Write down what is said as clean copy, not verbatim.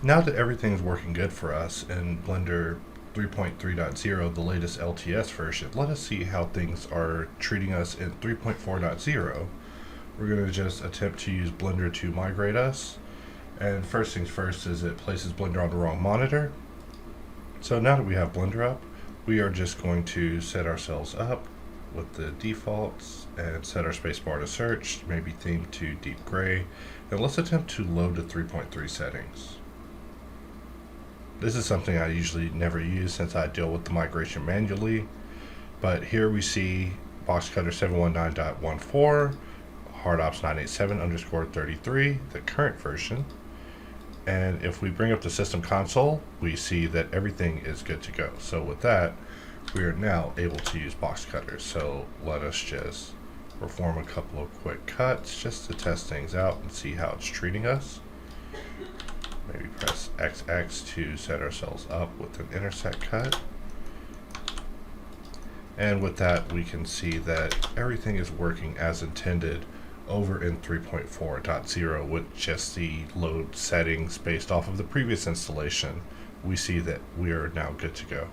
Now that everything's working good for us in Blender 3.3.0, the latest LTS version, let us see how things are treating us in 3.4.0. We're going to just attempt to use Blender to migrate us. And first things first is it places Blender on the wrong monitor. So now that we have Blender up, we are just going to set ourselves up with the defaults and set our spacebar to search, maybe theme to deep gray, and let's attempt to load the 3.3 settings. This is something I usually never use since I deal with the migration manually, but here we see Boxcutter 719.14, HardOps 987_33, the current version. And if we bring up the system console, we see that everything is good to go. So with that, we are now able to use Boxcutter. So let us just perform a couple of quick cuts just to test things out and see how it's treating us. Maybe press XX to set ourselves up with an intersect cut. And with that, we can see that everything is working as intended over in 3.4.0 with just the load settings based off of the previous installation. We see that we are now good to go.